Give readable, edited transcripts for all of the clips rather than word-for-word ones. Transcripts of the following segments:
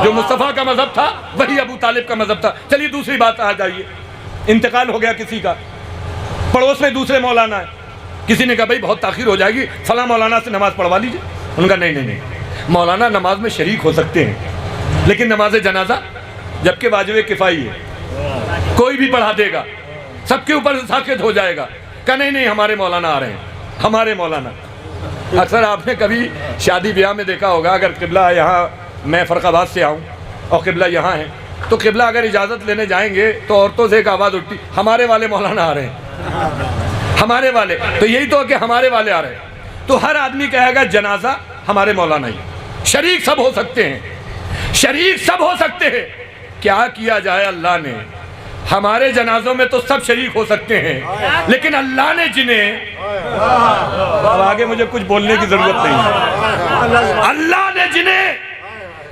جو مصطفیٰ کا مذہب تھا وہی ابو طالب کا مذہب تھا۔ چلیے دوسری بات آ جائیے، انتقال ہو گیا کسی کا، پڑوس میں دوسرے مولانا ہے، کسی نے کہا بھائی بہت تاخیر ہو جائے گی، فلاں مولانا سے نماز پڑھوا لیجیے۔ ان کا نہیں، مولانا نماز میں شریک ہو سکتے ہیں لیکن نماز جنازہ جبکہ واجب کفائی ہے، کوئی بھی پڑھا دے گا، سب کے اوپر ساقط ہو جائے گا۔ کہا نہیں ہمارے مولانا آ رہے ہیں، ہمارے مولانا۔ اکثر آپ نے کبھی شادی بیاہ میں دیکھا ہوگا، اگر قبلہ یہاں میں فرق آباد سے آؤں اور قبلہ یہاں ہے تو قبلہ اگر اجازت لینے جائیں گے تو عورتوں سے ایک آواز اٹھتی، ہمارے والے مولانا آ رہے ہیں، ہمارے والے۔ تو یہی تو کہ ہمارے والے آ رہے ہیں، تو ہر آدمی کہے گا جنازہ ہمارے مولانا ہی۔ شریک سب ہو سکتے ہیں، شریک سب ہو سکتے ہیں، کیا کیا جائے؟ اللہ نے ہمارے جنازوں میں تو سب شریک ہو سکتے ہیں، لیکن اللہ نے جنہیں، اب آگے مجھے کچھ بولنے کی ضرورت نہیں، اللہ نے جنہیں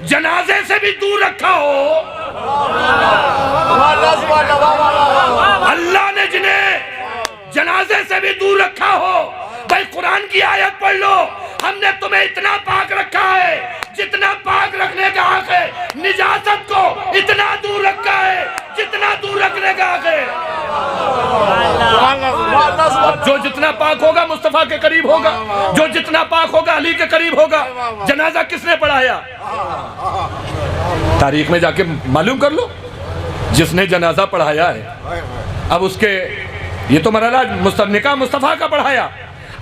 جنازے سے بھی دور رکھا ہو، اللہ نے جنہیں جنازے سے بھی دور رکھا ہو، بھائی قرآن کی آیت پڑھ لو، ہم نے تمہیں اتنا پاک رکھا ہے جتنا پاک رکھنے کا حق ہے، نجاست کو اتنا دور رکھا ہے جتنا دور رکھنے کا حق ہے۔ اب جو جتنا پاک ہوگا مصطفیٰ کے قریب ہوگا، جو جتنا پاک ہوگا علی کے قریب ہوگا۔ جنازہ کس نے پڑھایا؟ تاریخ میں جا کے معلوم کر لو، جس نے جنازہ پڑھایا ہے۔ اب اس کے یہ تو مرحلہ نکاح مصطفیٰ کا پڑھایا،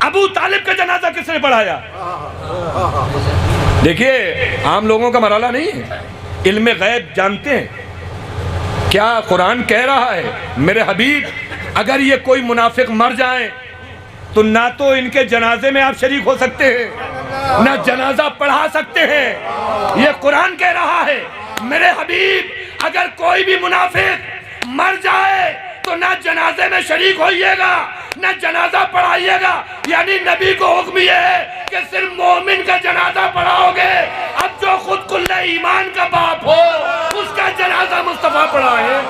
ابو طالب کا جنازہ کس نے پڑھایا؟ دیکھیے عام لوگوں کا مرحلہ نہیں ہے، علم غیب جانتے ہیں۔ کیا قرآن کہہ رہا ہے میرے حبیب اگر یہ کوئی منافق مر جائیں تو نہ تو ان کے جنازے میں آپ شریک ہو سکتے ہیں نہ جنازہ پڑھا سکتے ہیں، یہ قرآن کہہ رہا ہے میرے حبیب اگر کوئی بھی منافق مر جائے تو نہ جنازے میں شریک ہوئیے گا نہ جنازہ پڑھائیے گا۔ یعنی نبی کو حکم یہ ہے کہ صرف مومن کا جنازہ پڑھاؤ گے۔ اب جو خود کل ایمان کا باپ ہو اس کا جنازہ مصطفیٰ پڑھائے۔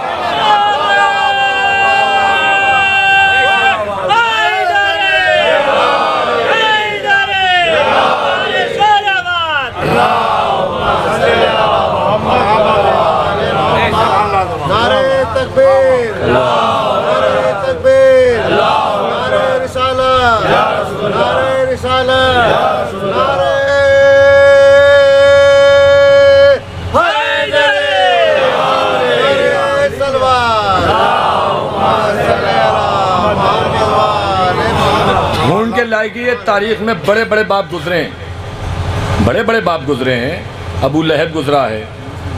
نعرہ تکبیر، نعرہ تکبیر، نعرہ رسالت، نعرہ رسالت، نعرہ حیدری، نعرہ سلوات۔ ڈھونڈ کے لائے گی یہ تاریخ میں بڑے بڑے باپ گزرے ہیں، بڑے بڑے باپ گزرے ہیں۔ ابو لہب گزرا ہے،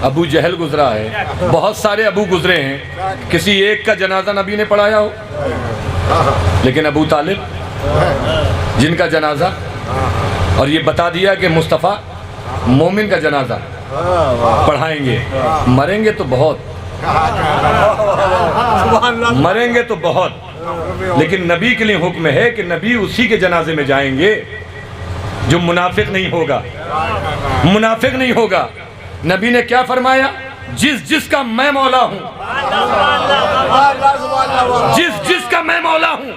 ابو جہل گزرا ہے، بہت سارے ابو گزرے ہیں، کسی ایک کا جنازہ نبی نے پڑھایا ہو؟ لیکن ابو طالب جن کا جنازہ، اور یہ بتا دیا کہ مصطفیٰ مومن کا جنازہ پڑھائیں گے، مریں گے تو بہت، مریں گے تو بہت، لیکن نبی کے لیے حکم ہے کہ نبی اسی کے جنازے میں جائیں گے جو منافق نہیں ہوگا، منافق نہیں ہوگا۔ نبی نے کیا فرمایا؟ جس کا میں مولا ہوں، جس کا میں مولا ہوں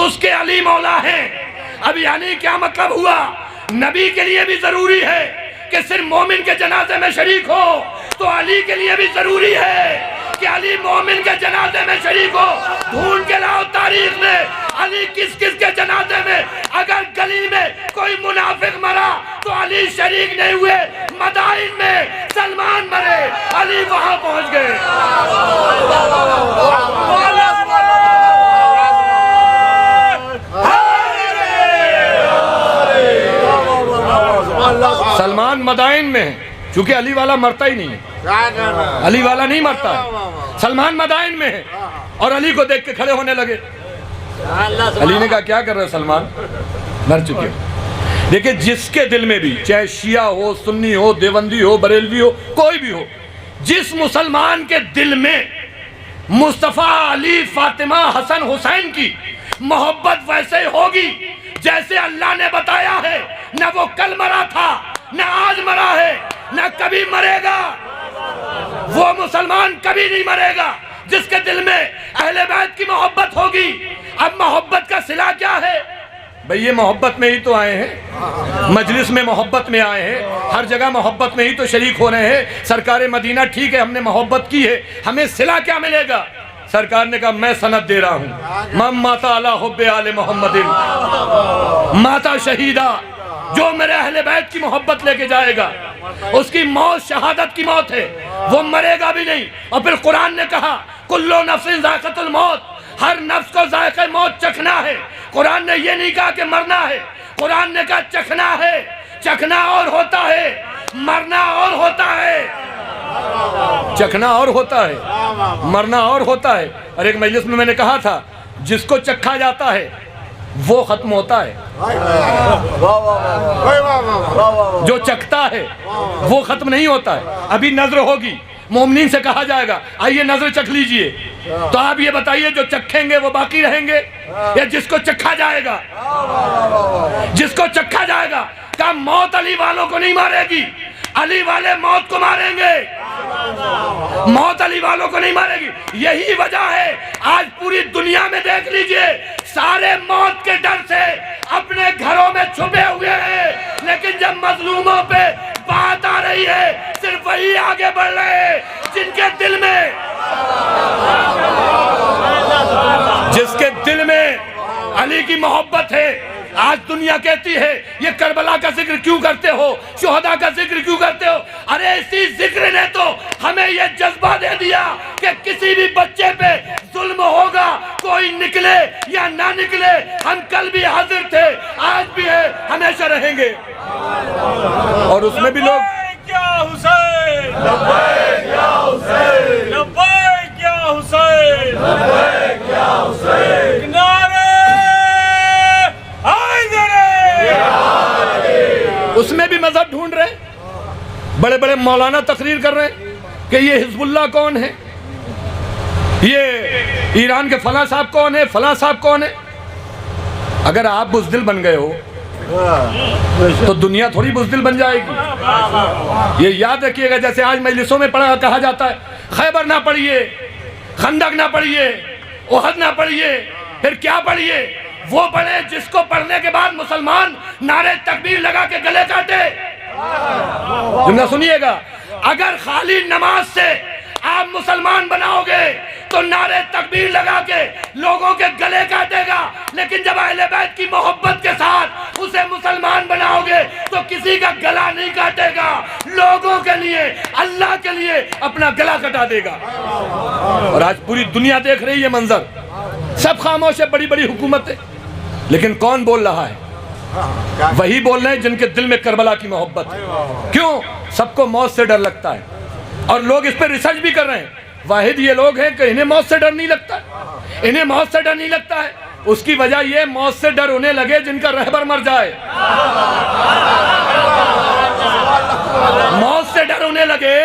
اس کے علی مولا ہیں۔ اب یعنی کیا مطلب ہوا؟ نبی کے لیے بھی ضروری ہے کہ صرف مومن کے جنازے میں شریک ہو، تو علی کے لیے بھی ضروری ہے کہ علی مومن کے جنازے میں شریک ہو۔ ڈھونڈ کے لاؤ تاریخ میں علی کس کس کے جنازے میں۔ اگر گلی میں کوئی منافق مرا تو علی شریک نہیں ہوئے، مدائن میں سلمان مرے علی وہاں پہنچ گئے۔ سلمان مدائن میں ہے، چونکہ علی والا مرتا ہی نہیں ہے، علی والا نہیں مرتا ہے، سلمان مدائن میں ہے، اور علی کو دیکھ کے کھڑے ہونے لگے۔ علی نے کہا کیا کر رہے سلمان؟ مر چکے ہو۔ دیکھیں جس کے دل میں بھی، چاہے شیعہ ہو، سنی ہو، دیوبندی ہو، بریلوی ہو، کوئی بھی ہو، جس مسلمان کے دل میں مصطفیٰ، علی، فاطمہ، حسن، حسین کی محبت ویسے ہوگی جیسے اللہ نے بتایا ہے، نہ وہ کل مرا تھا، نہ آج مرا ہے، نہ کبھی مرے گا، وہ مسلمان کبھی نہیں مرے گا جس کے دل میں اہل بیت کی محبت ہوگی۔ اب محبت کا صلہ کیا ہے؟ بھئی یہ محبت میں ہی تو آئے ہیں، مجلس میں محبت میں آئے ہیں، ہر جگہ محبت میں ہی تو شریک ہو رہے ہیں۔ سرکار مدینہ ٹھیک ہے ہم نے محبت کی ہے، ہمیں صلہ کیا ملے گا؟ سرکار نے کہا میں سند دے رہا ہوں، من مات علی حب آل محمد ماتا شہیدہ، جو میرے اہل بیت کی محبت لے کے جائے گا اس کی موت شہادت کی موت ہے، وہ مرے گا بھی نہیں۔ اور پھر قرآن نے کہا کلو نفس ذائقۃ الموت، ہر نفس کو ذائقہ موت چکھنا ہے۔ قرآن نے یہ نہیں کہا کہ مرنا ہے، قرآن نے کہا چکھنا ہے۔ چکھنا اور ہوتا ہے، مرنا اور ہوتا ہے۔ چکھنا اور ہوتا ہے، مرنا اور ہوتا ہے۔ اور ایک مجلس میں نے کہا تھا جس کو چکھا جاتا ہے وہ ختم ہوتا ہے، جو چکھتا ہے وہ ختم نہیں ہوتا ہے۔ ابھی نظر ہوگی، مومنین سے کہا جائے گا آئیے نظر چکھ لیجئے، تو آپ یہ بتائیے جو چکھیں گے وہ باقی رہیں گے یا جس کو چکھا جائے گا؟ جس کو چکھا جائے گا۔ کہا موت علی والوں کو نہیں مارے گی، علی والے موت کو ماریں گے، موت علی والوں کو نہیں مارے گی۔ یہی وجہ ہے آج پوری دنیا میں دیکھ لیجئے سارے موت کے ڈر سے اپنے گھروں میں چھپے ہوئے ہیں، لیکن جب مظلوموں پہ بات آ رہی ہے صرف وہی آگے بڑھ رہے ہیں جن کے دل میں، جس کے دل میں علی کی محبت ہے۔ آج دنیا کہتی ہے یہ کربلا کا ذکر کیوں کرتے ہو، شہداء کا ذکر کیوں کرتے ہو؟ ارے اسی ذکر نے تو ہمیں یہ جذبہ دے دیا کہ کسی بھی بچے پہ ظلم ہوگا، کوئی نکلے یا نہ نکلے، ہم کل بھی حاضر تھے، آج بھی ہے، ہمیشہ رہیں گے۔ اور اس میں بھی لوگ لبیک یا حسین، لبیک یا حسین، لبیک یا حسین، لبیک یا حسین، نعرہ اس میں بھی مذہب ڈھونڈ رہے ہیں۔ بڑے بڑے مولانا تقریر کر رہے ہیں کہ یہ حزب اللہ کون ہے، یہ ایران کے فلاں صاحب کون ہے، فلاں صاحب کون ہے۔ اگر آپ بزدل بن گئے ہو تو دنیا تھوڑی بزدل بن جائے گی۔ یہ یاد رکھیے گا، جیسے آج مجلسوں میں کہا جاتا ہے خیبر نہ پڑھیے، خندق نہ پڑھیے، احد نہ پڑھیے، پھر کیا پڑھیے؟ وہ پڑھے جس کو پڑھنے کے بعد مسلمان نعرے تکبیر لگا کے گلے کاٹے۔ جملہ سنیے گا، اگر خالی نماز سے آپ مسلمان بناؤ گے تو نعرے تکبیر لگا کے لوگوں کے گلے کاٹے گا، لیکن جب اہل بیت کی محبت کے ساتھ اسے مسلمان بناؤ گے تو کسی کا گلا نہیں کاٹے گا، لوگوں کے لیے، اللہ کے لیے اپنا گلا کٹا دے گا۔ اور آج پوری دنیا دیکھ رہی ہے منظر، سب خاموش ہے، بڑی بڑی حکومتیں، لیکن کون بول رہا ہے؟ وہی بول رہے ہیں جن کے دل میں کربلا کی محبت ہے۔ کیوں؟ سب کو موت سے ڈر لگتا ہے، اور لوگ اس پہ ریسرچ بھی کر رہے ہیں۔ واحد یہ لوگ ہیں کہ انہیں موت سے ڈر نہیں لگتا، انہیں موت سے ڈر نہیں لگتا ہے۔ اس کی وجہ یہ موت سے ڈر انہیں لگے جن کا رہبر مر جائے، موت سے ڈر انہیں لگے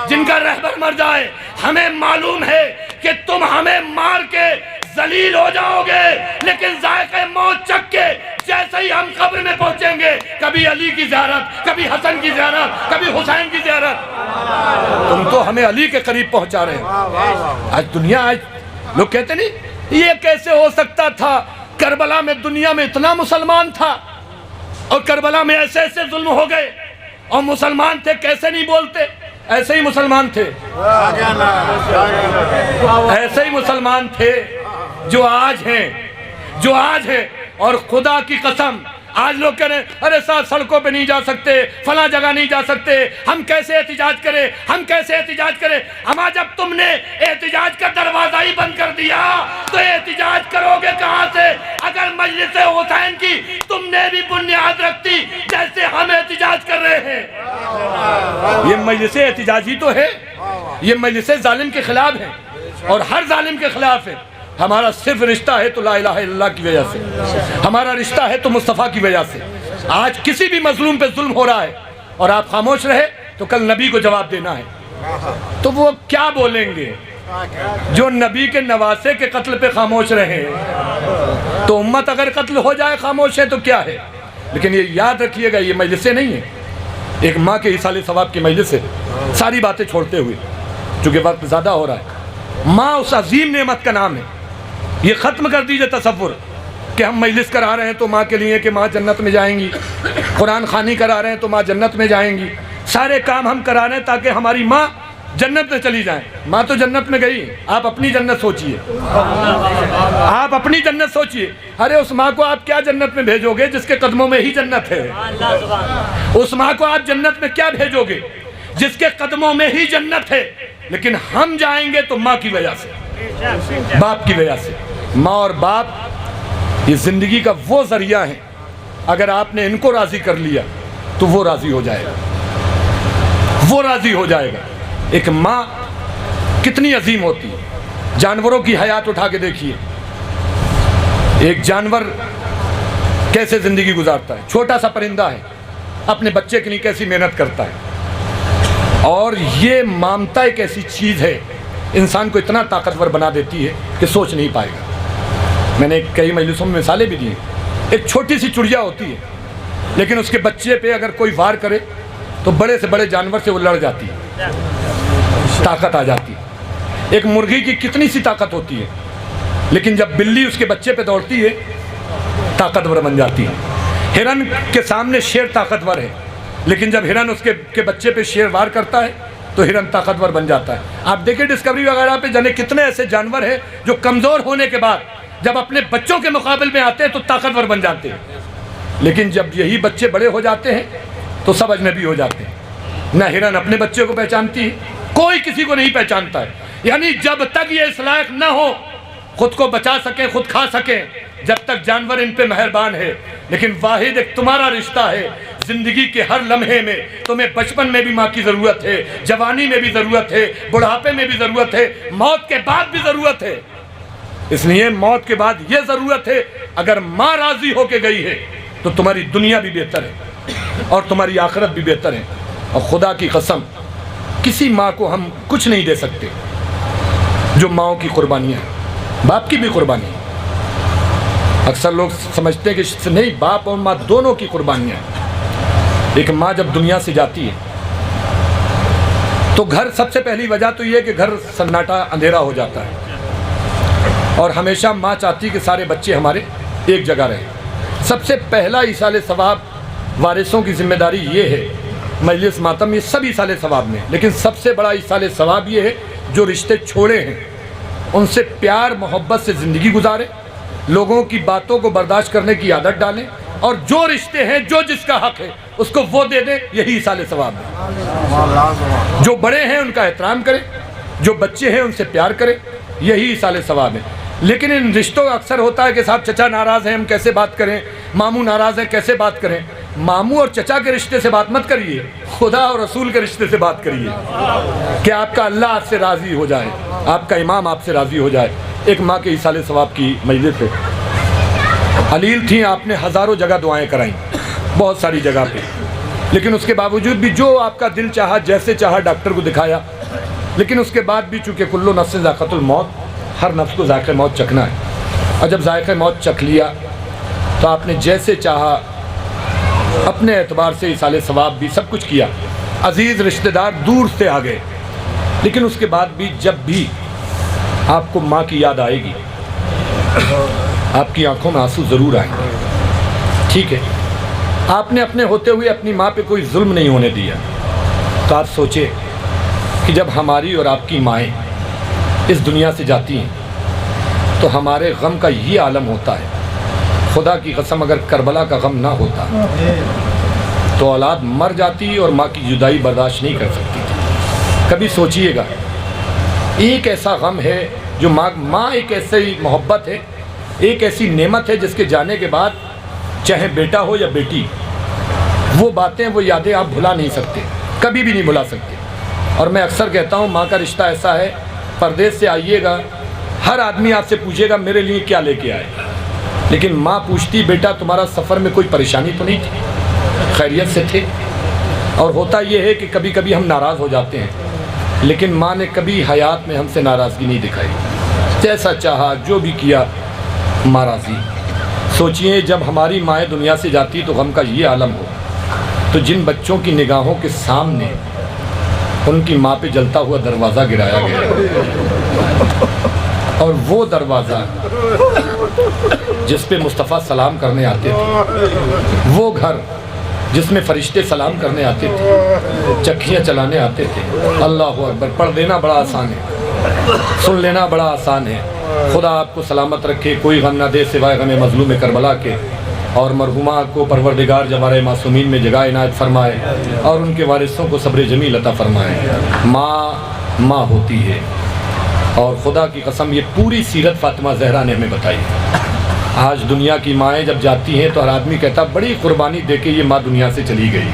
جن کا رہبر مر جائے۔ ہمیں معلوم ہے کہ تم ہمیں مار کے ذلیل ہو جاؤ گے، لیکن ذائقہ موت چکھ کے جیسے ہی ہم قبر میں پہنچیں گے، کبھی علی کی زیارت، کبھی حسن کی زیارت، کبھی حسین کی زیارت۔ تم تو ہمیں علی کے قریب پہنچا رہے ہیں۔ آج دنیا، آج لوگ کہتے نہیں یہ کیسے ہو سکتا تھا، کربلا میں دنیا میں اتنا مسلمان تھا اور کربلا میں ایسے ایسے ظلم ہو گئے، اور مسلمان تھے کیسے نہیں بولتے؟ ایسے ہی مسلمان تھے، ایسے ہی مسلمان تھے جو آج ہیں، جو آج ہیں۔ اور خدا کی قسم آج لوگ کہہ رہے ہیں ارے ساتھ سڑکوں پہ نہیں جا سکتے، فلاں جگہ نہیں جا سکتے، ہم کیسے احتجاج کریں، ہم کیسے احتجاج کریں۔ اما جب تم نے احتجاج کا دروازہ ہی بند کر دیا تو احتجاج کرو گے کہاں سے؟ اگر مجلس حسین کی تم نے بھی بنیاد رکھتی جیسے ہم احتجاج کر رہے ہیں۔ یہ مجلس احتجاج ہی تو ہے، یہ مجلس ظالم کے خلاف ہے اور ہر ظالم کے خلاف ہے۔ ہمارا صرف رشتہ ہے تو لا الہ الا اللہ کی وجہ سے، ہمارا رشتہ ہے تو مصطفیٰ کی وجہ سے۔ آج کسی بھی مظلوم پہ ظلم ہو رہا ہے اور آپ خاموش رہے تو کل نبی کو جواب دینا ہے، تو وہ کیا بولیں گے جو نبی کے نواسے کے قتل پہ خاموش رہے؟ تو امت اگر قتل ہو جائے خاموش ہے تو کیا ہے؟ لیکن یہ یاد رکھیے گا یہ مجلسیں نہیں ہیں، ایک ماں کے ایصال ثواب کی مجلس ہے۔ ساری باتیں چھوڑتے ہوئے چونکہ وقت زیادہ ہو رہا ہے، ماں اس عظیم نعمت کا نام ہے، یہ ختم کر دیجئے تصور کہ ہم مجلس کرا رہے ہیں تو ماں کے لیے کہ ماں جنت میں جائیں گی، قرآن خوانی کرا رہے ہیں تو ماں جنت میں جائیں گی، سارے کام ہم کرا رہے ہیں تاکہ ہماری ماں جنت میں چلی جائیں۔ ماں تو جنت میں گئی، آپ اپنی جنت سوچئے، آپ اپنی جنت سوچئے۔ ارے اس ماں کو آپ کیا جنت میں بھیجو گے جس کے قدموں میں ہی جنت ہے؟ اس ماں کو آپ جنت میں کیا بھیجو گے جس کے قدموں میں ہی جنت ہے؟ لیکن ہم جائیں گے تو ماں کی وجہ سے، باپ کی وجہ سے۔ ماں اور باپ یہ زندگی کا وہ ذریعہ ہے، اگر آپ نے ان کو راضی کر لیا تو وہ راضی ہو جائے گا، وہ راضی ہو جائے گا۔ ایک ماں کتنی عظیم ہوتی ہے۔ جانوروں کی حیات اٹھا کے دیکھیے، ایک جانور کیسے زندگی گزارتا ہے، چھوٹا سا پرندہ ہے، اپنے بچے کے لیے کیسی محنت کرتا ہے۔ اور یہ مامتا ایک ایسی چیز ہے انسان کو اتنا طاقتور بنا دیتی ہے کہ سوچ نہیں پائے گا۔ میں نے کئی مجلسوں میں مثالیں بھی دی ہیں۔ ایک چھوٹی سی چڑیا ہوتی ہے، لیکن اس کے بچے پہ اگر کوئی وار کرے تو بڑے سے بڑے جانور سے وہ لڑ جاتی ہے، طاقت آ جاتی ہے۔ ایک مرغی کی کتنی سی طاقت ہوتی ہے، لیکن جب بلی اس کے بچے پہ دوڑتی ہے طاقتور بن جاتی ہے۔ ہرن کے سامنے شیر طاقتور ہے، لیکن جب ہرن اس کے بچے پہ شیر وار کرتا ہے تو ہرن طاقتور بن جاتا ہے۔ آپ دیکھیں ڈسکوری وغیرہ پہ جانے کتنے ایسے جانور ہیں جو کمزور ہونے کے بعد جب اپنے بچوں کے مقابل میں آتے ہیں تو طاقتور بن جاتے ہیں، لیکن جب یہی بچے بڑے ہو جاتے ہیں تو سب اجنبی ہو جاتے ہیں۔ نہ ہرن اپنے بچے کو پہچانتی ہے، کوئی کسی کو نہیں پہچانتا ہے۔ یعنی جب تک یہ اس لائق نہ ہو خود کو بچا سکیں، خود کھا سکیں، جب تک جانور ان پہ مہربان ہے۔ لیکن واحد ایک تمہارا رشتہ ہے، زندگی کے ہر لمحے میں تمہیں بچپن میں بھی ماں کی ضرورت ہے، جوانی میں بھی ضرورت ہے، بڑھاپے میں بھی ضرورت ہے، موت کے بعد بھی ضرورت ہے۔ اس لیے موت کے بعد یہ ضرورت ہے، اگر ماں راضی ہو کے گئی ہے تو تمہاری دنیا بھی بہتر ہے اور تمہاری آخرت بھی بہتر ہے۔ اور خدا کی قسم کسی ماں کو ہم کچھ نہیں دے سکتے جو ماؤں کی قربانیاں ہیں، باپ کی بھی قربانی ہے۔ اکثر لوگ سمجھتے ہیں کہ نہیں، باپ اور ماں دونوں کی قربانیاں ہیں۔ ایک ماں جب دنیا سے جاتی ہے تو گھر سب سے پہلی وجہ تو یہ کہ گھر سناٹا اندھیرا ہو جاتا ہے، اور ہمیشہ ماں چاہتی کہ سارے بچے ہمارے ایک جگہ رہیں۔ سب سے پہلا ایصال ثواب وارثوں کی ذمہ داری یہ ہے، مجلس ماتم یہ سب ایصال ثواب میں، لیکن سب سے بڑا ایصال ثواب یہ ہے جو رشتے چھوڑے ہیں ان سے پیار محبت سے زندگی گزارے، لوگوں کی باتوں کو برداشت کرنے کی عادت ڈالیں، اور جو رشتے ہیں جو جس کا حق ہے اس کو وہ دے دیں، یہی ایصال ثواب ہے۔ جو بڑے ہیں ان کا احترام کریں، جو بچے ہیں ان سے پیار کریں، یہی ایصال ثواب ہے۔ لیکن ان رشتوں کا اکثر ہوتا ہے کہ صاحب چچا ناراض ہیں ہم کیسے بات کریں، ماموں ناراض ہیں کیسے بات کریں۔ ماموں اور چچا کے رشتے سے بات مت کریے، خدا اور رسول کے رشتے سے بات کریے کہ آپ کا اللہ آپ سے راضی ہو جائے، آپ کا امام آپ سے راضی ہو جائے۔ ایک ماں کے ایصال ثواب کی مجلس ہے، علیل تھیں، آپ نے ہزاروں جگہ دعائیں کرائیں، بہت ساری جگہ پہ، لیکن اس کے باوجود بھی جو آپ کا دل چاہا جیسے چاہا ڈاکٹر کو دکھایا، لیکن اس کے بعد بھی چونکہ کلو نفس ذائقۃ الموت، ہر نفس کو ذائقہ موت چکھنا ہے، اور جب ذائقہ موت چکھ لیا تو آپ نے جیسے چاہا اپنے اعتبار سے ایصال ثواب بھی سب کچھ کیا، عزیز رشتہ دار دور سے آ گئے، لیکن اس کے بعد بھی جب بھی آپ کو ماں کی یاد آئے گی آپ کی آنکھوں میں آنسو ضرور آئیں گے۔ ٹھیک ہے، آپ نے اپنے ہوتے ہوئے اپنی ماں پہ کوئی ظلم نہیں ہونے دیا، تو آپ سوچیں کہ جب ہماری اور آپ کی مائیں اس دنیا سے جاتی ہیں تو ہمارے غم کا یہ عالم ہوتا ہے۔ خدا کی قسم اگر کربلا کا غم نہ ہوتا تو اولاد مر جاتی اور ماں کی جدائی برداشت نہیں کر سکتی تھی۔ کبھی سوچئے گا، ایک ایسا غم ہے جو ماں ایک ایسی محبت ہے، ایک ایسی نعمت ہے جس کے جانے کے بعد چاہے بیٹا ہو یا بیٹی، وہ باتیں وہ یادیں آپ بھلا نہیں سکتے، کبھی بھی نہیں بھلا سکتے۔ اور میں اکثر کہتا ہوں ماں کا رشتہ ایسا ہے، پردیس سے آئیے گا ہر آدمی آپ سے پوچھے گا میرے لیے کیا لے کے آئے، لیکن ماں پوچھتی بیٹا تمہارا سفر میں کوئی پریشانی تو نہیں تھی، خیریت سے تھے۔ اور ہوتا یہ ہے کہ کبھی کبھی ہم ناراض ہو جاتے ہیں، لیکن ماں نے کبھی حیات میں ہم سے ناراضگی نہیں دکھائی، جیسا چاہا جو بھی کیا ماں راضی۔ سوچئے جب ہماری مائیں دنیا سے جاتی تو غم کا یہ عالم ہو، تو جن بچوں کی نگاہوں کے سامنے ان کی ماں پہ جلتا ہوا دروازہ گرایا گیا، اور وہ دروازہ جس پہ مصطفیٰ سلام کرنے آتے تھے، وہ گھر جس میں فرشتے سلام کرنے آتے تھے، چکھیاں چلانے آتے تھے۔ اللہ اکبر، پڑھ دینا بڑا آسان ہے، سن لینا بڑا آسان ہے۔ خدا آپ کو سلامت رکھے، کوئی غم نہ دے سوائے غم مظلوم کربلا کے، اور مرحومہ کو پروردگار جوار معصومین میں جگہ عنایت فرمائے، اور ان کے وارثوں کو صبر جمیل عطا فرمائے۔ ماں ہوتی ہے، اور خدا کی قسم یہ پوری سیرت فاطمہ زہرا نے ہمیں بتائی۔ آج دنیا کی مائیں جب جاتی ہیں تو ہر آدمی کہتا بڑی قربانی دے کے یہ ماں دنیا سے چلی گئی،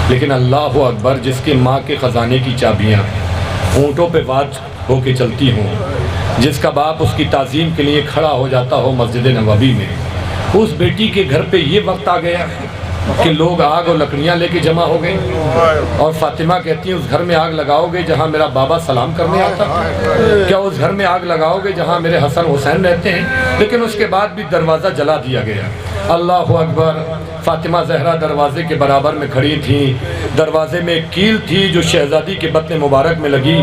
لیکن اللہ اکبر، جس کے ماں کے خزانے کی چابیاں اونٹوں پہ واج ہو کے چلتی ہوں، جس کا باپ اس کی تعظیم کے لیے کھڑا ہو جاتا ہو مسجد نبوی میں، اس بیٹی کے گھر پہ یہ وقت آ گیا کہ لوگ آگ اور لکڑیاں لے کے جمع ہو گئے، اور فاطمہ کہتی ہیں اس گھر میں آگ لگاؤ گے جہاں میرا بابا سلام کرنے آتا، کیا اس گھر میں آگ لگاؤ گے جہاں میرے حسن حسین رہتے ہیں؟ لیکن اس کے بعد بھی دروازہ جلا دیا گیا۔ اللہ اکبر، فاطمہ زہرا دروازے کے برابر میں کھڑی تھیں، دروازے میں ایک کیل تھی جو شہزادی کے بطن مبارک میں لگی،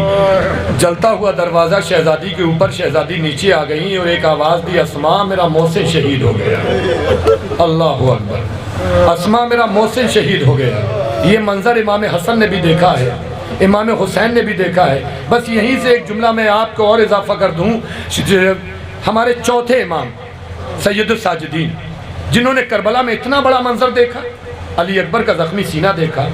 جلتا ہوا دروازہ شہزادی کے اوپر، شہزادی نیچے آ گئی اور ایک آواز دی، اسماء میرا محسن شہید ہو گیا۔ اللہ اکبر، اسماء میرا محسن شہید ہو گیا۔ یہ منظر امام حسن نے بھی دیکھا ہے، امام حسین نے بھی دیکھا ہے۔ بس یہیں سے ایک جملہ میں آپ کو اور اضافہ کر دوں، ہمارے چوتھے امام سید الساجدین، جنہوں نے کربلا میں اتنا بڑا منظر دیکھا، علی اکبر کا زخمی سینہ دیکھا،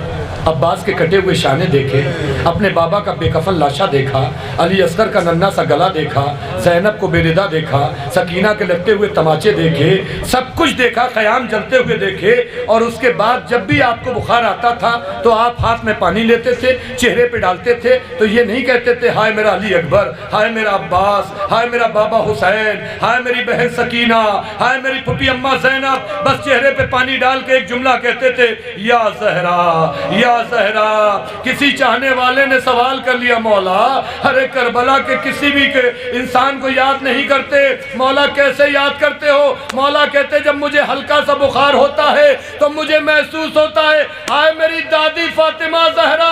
عباس کے کٹے ہوئے شانے دیکھے، اپنے بابا کا بے کفن لاشا دیکھا، علی اصغر کا ننھا سا گلا دیکھا، زینب کو بے ردا دیکھا، سکینہ کے لگتے ہوئے تماچے دیکھے، سب کچھ دیکھا، خیام جلتے ہوئے دیکھے، اور اس کے بعد جب بھی آپ کو بخار آتا تھا تو آپ ہاتھ میں پانی لیتے تھے، چہرے پہ ڈالتے تھے، تو یہ نہیں کہتے تھے ہائے میرا علی اکبر، ہائے میرا عباس، ہائے میرا بابا حسین، ہائے میری بہن سکینہ، ہائے میری پھوپھی اماں زینب، بس چہرے پہ پانی ڈال کے ایک جملہ کہتے تھے، یا زہرا یا زہرا۔ کسی چاہنے والے نے سوال کر لیا، مولا ارے کربلا کے کسی بھی کے انسان کو یاد نہیں کرتے، مولا کیسے یاد کرتے ہو؟ مولا کہتے جب مجھے ہلکا سا بخار ہوتا ہے تو مجھے محسوس ہوتا ہے ہائے میری دادی فاطمہ زہرا،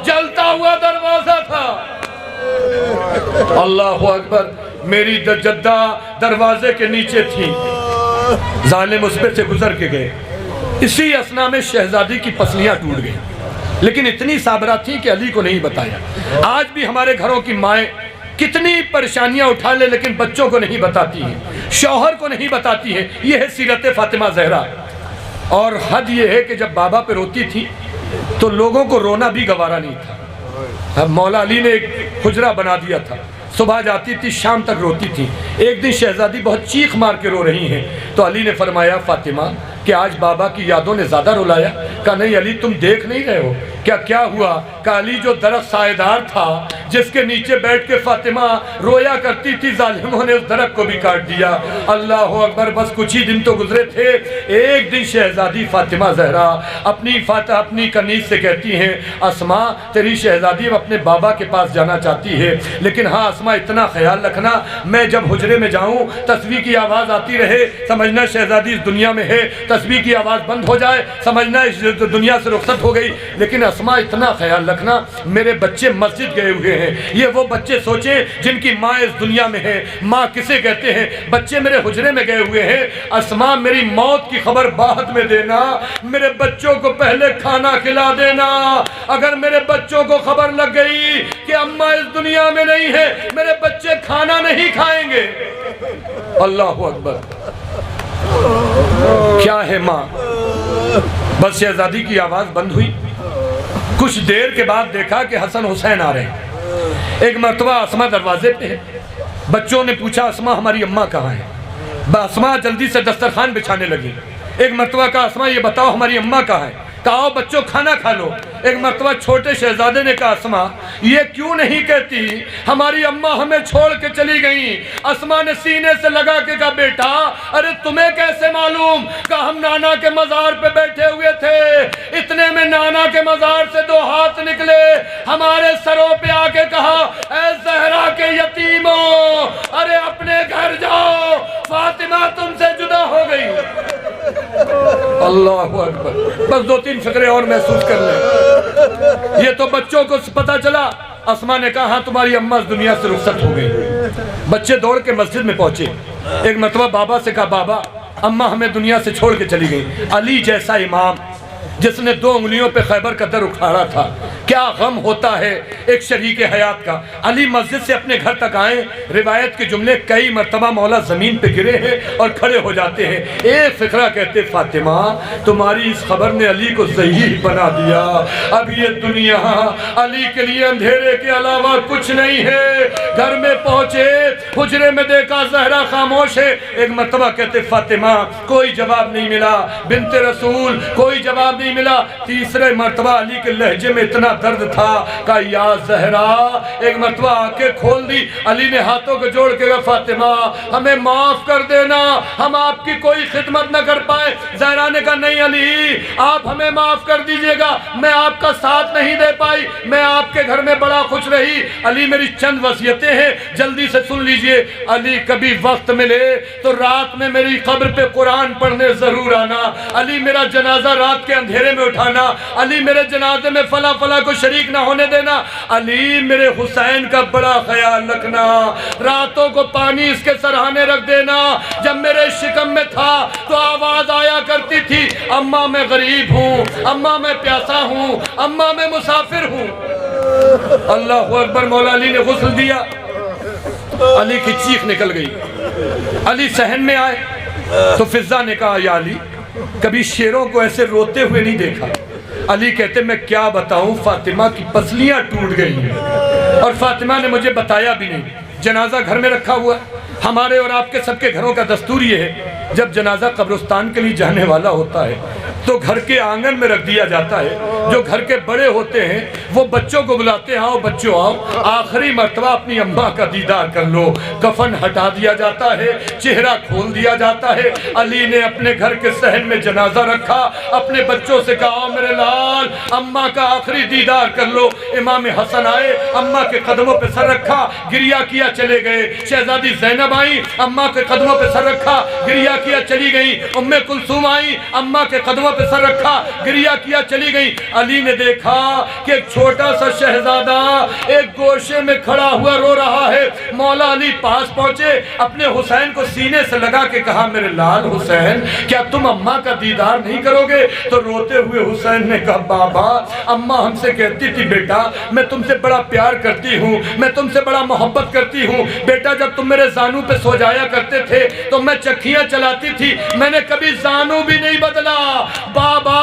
جلتا ہوا دروازہ تھا۔ اللہ اکبر، میری جدہ دروازے کے نیچے تھی، ظالم اس پہ سے گزر کے گئے، اسی اثنا میں شہزادی کی پسلیاں ٹوٹ گئیں، لیکن اتنی صابرہ تھی کہ علی کو نہیں بتایا۔ آج بھی ہمارے گھروں کی مائیں کتنی پریشانیاں اٹھا لے لیکن بچوں کو نہیں بتاتی ہیں، شوہر کو نہیں بتاتی ہیں۔ یہ ہے سیرت فاطمہ زہرا۔ اور حد یہ ہے کہ جب بابا پہ روتی تھی تو لوگوں کو رونا بھی گوارا نہیں تھا۔ مولا علی نے ایک حجرہ بنا دیا تھا، صبح جاتی تھی شام تک روتی تھی۔ ایک دن شہزادی بہت چیخ مار کے رو رہی ہیں تو علی نے فرمایا فاطمہ کہ آج بابا کی یادوں نے زیادہ رلایا؟ کہا نہیں علی، تم دیکھ نہیں رہے ہو کیا ہوا؟ کہا علی جو درخت سائے دار تھا جس کے نیچے بیٹھ کے فاطمہ رویا کرتی تھی، ظالموں نے اس درخت کو بھی کاٹ دیا۔ اللہ اکبر، بس کچھ ہی دن تو گزرے تھے، ایک دن شہزادی فاطمہ زہرا اپنی کنیز سے کہتی ہیں اسماء تیری شہزادی اپنے بابا کے پاس جانا چاہتی ہے، لیکن ہاں اسماء اتنا خیال رکھنا میں جب حجرے میں جاؤں تسبیح کی آواز آتی رہے، سمجھنا شہزادی اس دنیا میں ہے، تسبیح کی آواز بند ہو جائے سمجھنا اس دنیا سے رخصت ہو گئی، لیکن اسماء اتنا خیال رکھنا میرے بچے مسجد گئے ہوئے ہیں، یہ وہ بچے سوچیں جن کی ماں اس دنیا میں ہے۔ ماں کسے کہتے ہیں؟ بچے میرے حجرے میں گئے ہوئے ہیں، اسماء میری موت کی خبر بعد میں دینا، میرے بچوں کو پہلے کھانا کھلا دینا۔ اگر میرے بچوں کو خبر لگ گئی کہ اماں اس دنیا میں نہیں ہے، میرے بچے کھانا نہیں کھائیں گے۔ اللہ اکبر، کیا ہے ماں؟ بس شہزادی کی آواز بند ہوئی، کچھ دیر کے بعد دیکھا کہ حسن حسین آ رہے ہیں۔ ایک مرتبہ اسماء دروازے پہ ہے، بچوں نے پوچھا اسماء ہماری اماں کہاں ہے؟ اسماء جلدی سے دسترخوان بچھانے لگی۔ ایک مرتبہ کہا اسماء یہ بتاؤ ہماری اماں کہاں ہے؟ کہا آؤ بچوں کھانا کھا لو۔ ایک مرتبہ چھوٹے شہزادے نے کہا اسماء یہ کیوں نہیں کہتی ہماری اماں ہمیں چھوڑ کے چلی گئیں؟ اسماء نے سینے سے لگا کے کہا بیٹا ارے تمہیں کیسے معلوم؟ کہا ہم نانا کے مزار پہ بیٹھے ہوئے تھے، اتنے میں نانا کے مزار سے دو ہاتھ نکلے، ہمارے سروں پہ آ کے کہا اے زہرا کے یتیموں ارے اپنے گھر جاؤ، فاطمہ تم سے جدا ہو گئی۔ اللہ اکبر، بس دو تین فقرے اور محسوس کر لیں۔ یہ تو بچوں کو پتا چلا، اسماء نے کہا ہاں تمہاری اماں اس دنیا سے رخصت ہو گئی۔ بچے دوڑ کے مسجد میں پہنچے، ایک مرتبہ بابا سے کہا بابا اماں ہمیں دنیا سے چھوڑ کے چلی گئی، علی جیسا امام جس نے 2 انگلیوں پہ خیبر کا در اکھاڑا تھا، کیا غم ہوتا ہے ایک شریک حیات کا۔ علی مسجد سے اپنے گھر تک آئیں، روایت کے جملے کئی مرتبہ مولا زمین پہ گرے ہیں اور کھڑے ہو جاتے ہیں۔ ایک فقرہ کہتے فاطمہ تمہاری اس خبر نے علی کو ضعیف بنا دیا، اب یہ دنیا علی کے لیے اندھیرے کے علاوہ کچھ نہیں ہے۔ گھر میں پہنچے، حجرے میں دیکھا زہرا خاموش ہے۔ ایک مرتبہ کہتے فاطمہ کوئی جواب نہیں ملا، بنت رسول کوئی جواب نہیں ملا۔ تیسرے مرتبہ علی کے لہجے میں اتنا درد تھا کہ یا زہرا، ایک مرتبہ آنکھیں کھول دی، علی نے ہاتھوں کو جوڑ کے کہا فاطمہ ہمیں معاف کر دینا، ہم آپ کی کوئی خدمت نہ کر پائے۔ زہرا نے کہا نہیں علی آپ ہمیں معاف کر دیجئے گا، میں آپ کا ساتھ نہیں دے پائی، میں آپ کے گھر میں بڑا خوش رہی۔ علی میری چند وصیتیں ہیں جلدی سے سن لیجئے۔ علی کبھی وقت ملے تو رات میں میری قبر پہ قرآن پڑھنے ضرور آنا، علی میرا جنازہ رات کے اندھیرے میں اٹھانا، علی میرے جنازے میں فلاں فلاں کو شریک نہ ہونے دینا، علی میرے حسین کا بڑا خیال رکھنا، راتوں کو پانی اس کے سرہانے رکھ دینا۔ جب میرے شکم میں تھا تو آواز آیا کرتی تھی اماں میں غریب ہوں، اماں میں پیاسا ہوں، اماں میں مسافر ہوں۔ اللہ اکبر، مولا علی نے غسل دیا، علی کی چیخ نکل گئی۔ علی صحن میں آئے تو فضہ نے کہا یا علی کبھی شیروں کو ایسے روتے ہوئے نہیں دیکھا۔ علی کہتے میں کیا بتاؤں، فاطمہ کی پسلیاں ٹوٹ گئی ہیں اور فاطمہ نے مجھے بتایا بھی نہیں۔ جنازہ گھر میں رکھا ہوا، ہمارے اور آپ کے سب کے گھروں کا دستور یہ ہے جب جنازہ قبرستان کے لیے جانے والا ہوتا ہے تو گھر کے آنگن میں رکھ دیا جاتا ہے۔ جو گھر کے بڑے ہوتے ہیں وہ بچوں کو بلاتے ہیں آؤ بچوں آؤ، آخری مرتبہ اپنی اماں کا دیدار کر لو۔ کفن ہٹا دیا جاتا ہے، چہرہ کھول دیا جاتا ہے۔ علی نے اپنے گھر کے صحن میں جنازہ رکھا، اپنے بچوں سے کہا آؤ میرے لال اماں کا آخری دیدار کر لو۔ امام حسن آئے، اماں کے قدموں پہ سر رکھا، گریہ کیا چلے گئے۔ شہزادی زینب آئی، اماں کے قدموں پہ سر رکھا، گریہ کیا چلی گئی۔ ام کلثوم آئی، اماں کے قدموں پہ سر رکھا، گریہ کیا چلی گئی۔ علی نے دیکھا کہ ایک چھوٹا سا شہزادہ ایک گوشے میں کھڑا ہوا رو رہا ہے۔ مولا علی پاس پہنچے، اپنے حسین کو سینے سے لگا کے کہا میرے لال حسین کیا تم اماں کا دیدار نہیں کرو گے؟ تو روتے ہوئے حسین نے کہا بابا اماں ہم سے کہتی تھی بیٹا میں تم سے بڑا پیار کرتی ہوں، میں تم سے بڑا محبت کرتی ہوں بیٹا، جب تم میرے زانوں پہ سو جایا کرتے تھے تو میں چکھیاں چلاتی تھی، میں نے کبھی زانوں بھی نہیں بدلا۔ بابا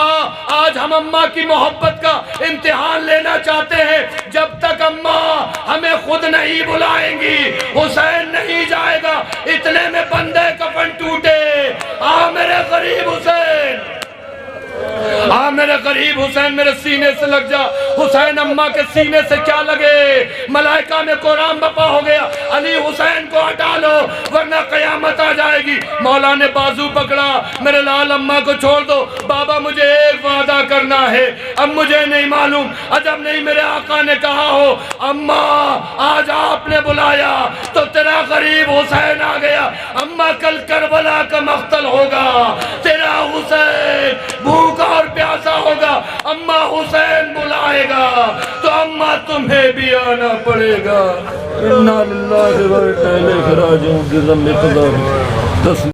آج ہم اماں کی محبت کا امتحان لینا چاہتے ہیں، جب تک اماں ہمیں خود نہیں بلائیں گی حسین نہیں جائے گا۔ اتنے میں بندے کفن ٹوٹے، آ میرے غریب حسین، آ میرے غریب حسین میرے سینے سے لگ جا۔ حسین اماں کے سینے سے کیا لگے، ملائکہ میں قرآن بپا ہو گیا، علی حسین کو ہٹا لو ورنہ قیامت آ جائے گی۔ مولا نے بازو پکڑا، میرے لال اماں کو چھوڑ دو، بابا مجھے ایک وعدہ کرنا ہے، اب مجھے نہیں معلوم عجب نہیں میرے آقا نے کہا ہو اماں آج آپ نے بلایا تو تیرا غریب حسین آ گیا، اماں کل کربلا کا مقتل ہوگا، تیرا حسین بھوکا اور پیاسا ہوگا، اماں حسین بلائے گا تو اماں تمہیں بھی آنا پڑے گا۔ اِنَّا لِلَّهِ وَإِنَّا إِلَيْهِ رَاجِعُونَ۔